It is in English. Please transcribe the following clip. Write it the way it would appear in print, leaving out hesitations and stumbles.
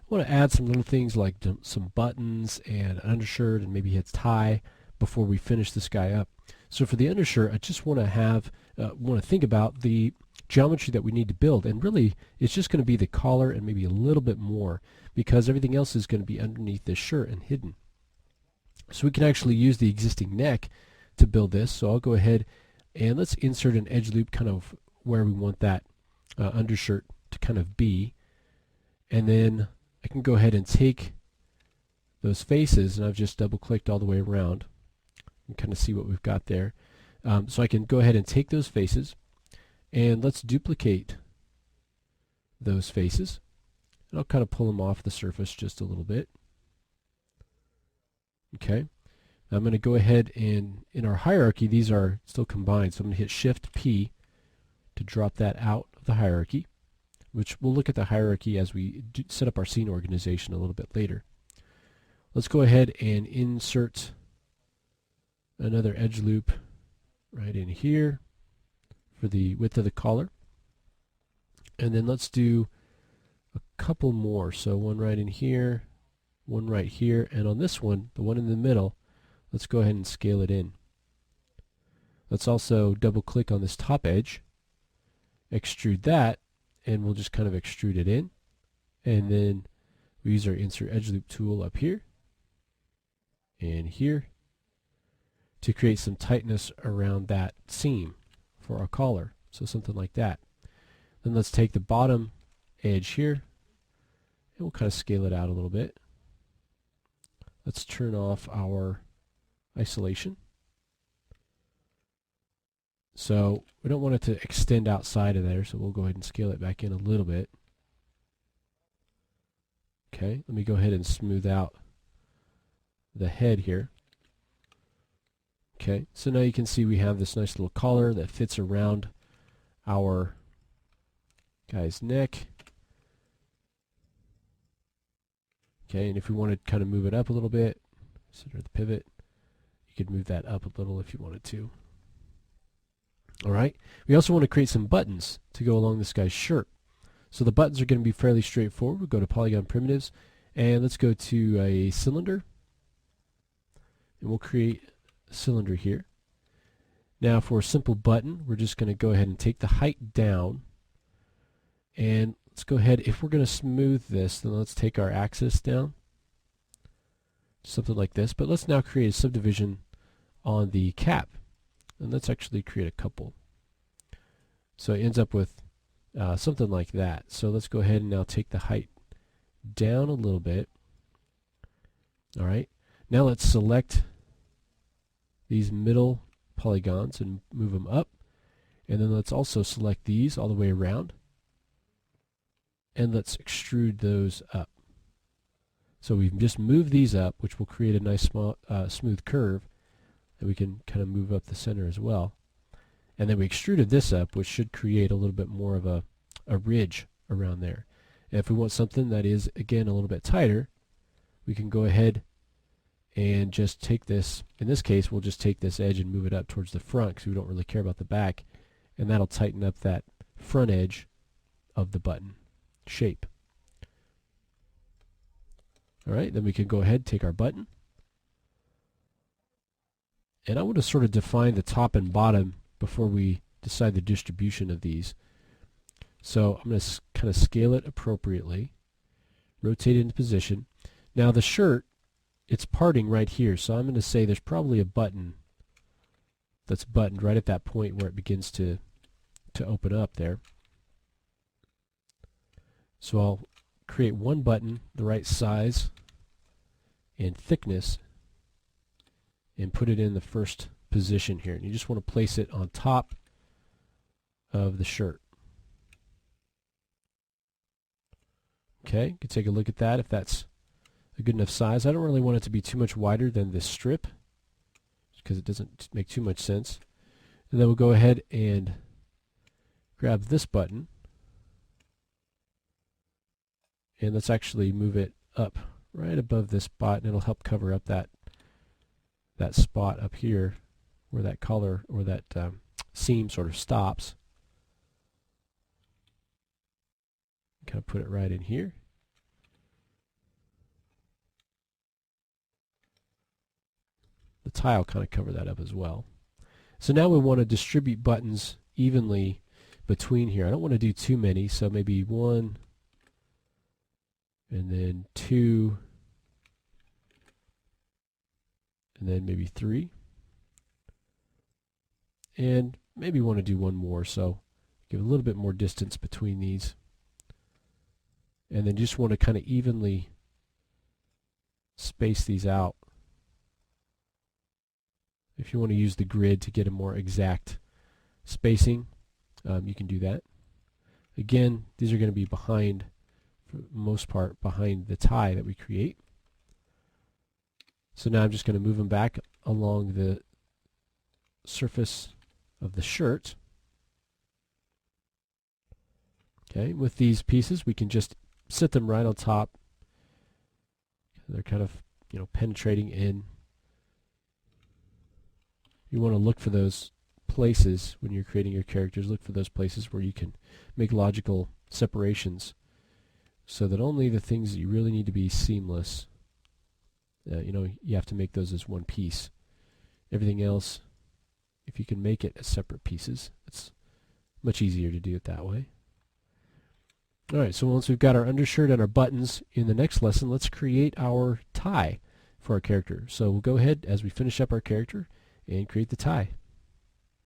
want to add some little things like some buttons and an undershirt and maybe his tie before we finish this guy up. So for the undershirt, I just want to think about the geometry that we need to build, and really it's just going to be the collar and maybe a little bit more, because everything else is going to be underneath this shirt and hidden. So we can actually use the existing neck to build this. So I'll go ahead and let's insert an edge loop kind of where we want that undershirt to kind of be, and then I can go ahead and take those faces, and I've just double clicked all the way around and kind of see what we've got there. So I can go ahead and take those faces, and let's duplicate those faces, and I'll kind of pull them off the surface just a little bit. Okay, now I'm going to go ahead and in our hierarchy these are still combined, so I'm going to hit Shift P to drop that out of the hierarchy, which we'll look at the hierarchy as we set up our scene organization a little bit later. Let's go ahead and insert another edge loop right in here for the width of the collar, and then let's do a couple more. So one right in here, one right here, and on this one, the one in the middle, let's go ahead and scale it in. Let's also double click on this top edge, extrude that, and we'll just kind of extrude it in, and then we use our insert edge loop tool up here and here to create some tightness around that seam for our collar, so something like that. Then let's take the bottom edge here and we'll kind of scale it out a little bit. Let's turn off our isolation, so we don't want it to extend outside of there, so we'll go ahead and scale it back in a little bit. Okay, let me go ahead and smooth out the head here. Okay, so now you can see we have this nice little collar that fits around our guy's neck. Okay, and if we want to kind of move it up a little bit, center the pivot, you could move that up a little if you wanted to. Alright, we also want to create some buttons to go along this guy's shirt. So the buttons are going to be fairly straightforward. We'll go to Polygon Primitives, and let's go to a cylinder, and we'll create a cylinder here. Now for a simple button, we're just going to go ahead and take the height down, and let's go ahead, if we're going to smooth this, then let's take our axis down, something like this. But let's now create a subdivision on the cap, and let's actually create a couple. So it ends up with something like that. So let's go ahead and now take the height down a little bit. Alright, now let's select these middle polygons and move them up, and then let's also select these all the way around, and let's extrude those up. So we've just moved these up, which will create a nice small, smooth curve that we can kind of move up the center as well. And then we extruded this up, which should create a little bit more of a ridge around there. And if we want something that is, again, a little bit tighter, we can go ahead and just take this. In this case, we'll just take this edge and move it up towards the front because we don't really care about the back, and that'll tighten up that front edge of the button shape. Alright, then we can go ahead and take our button, and I want to sort of define the top and bottom before we decide the distribution of these. So I'm going to kind of scale it appropriately, rotate it into position. Now the shirt, it's parting right here, so I'm going to say there's probably a button that's buttoned right at that point where it begins to open up there. So I'll create one button the right size and thickness and put it in the first position here. And you just want to place it on top of the shirt. Okay, you can take a look at that if that's a good enough size. I don't really want it to be too much wider than this strip because it doesn't make too much sense. And then we'll go ahead and grab this button, and let's actually move it up right above this spot, and it'll help cover up that spot up here where that collar or that seam sort of stops. Kind of put it right in here. tie will kind of cover that up as well. So now we want to distribute buttons evenly between here. I don't want to do too many, so maybe 1 and then 2 and then maybe 3. And maybe want to do one more, so give a little bit more distance between these. And then just want to kind of evenly space these out. If you want to use the grid to get a more exact spacing, you can do that. Again, these are going to be behind, for the most part, behind the tie that we create. So now I'm just going to move them back along the surface of the shirt. Okay, with these pieces we can just sit them right on top. They're kind of, penetrating in. You want to look for those places when you're creating your characters. Look for those places where you can make logical separations so that only the things that you really need to be seamless, you have to make those as one piece. Everything else, if you can make it as separate pieces, it's much easier to do it that way. Alright, so once we've got our undershirt and our buttons, in the next lesson let's create our tie for our character. So we'll go ahead as we finish up our character and create the tie.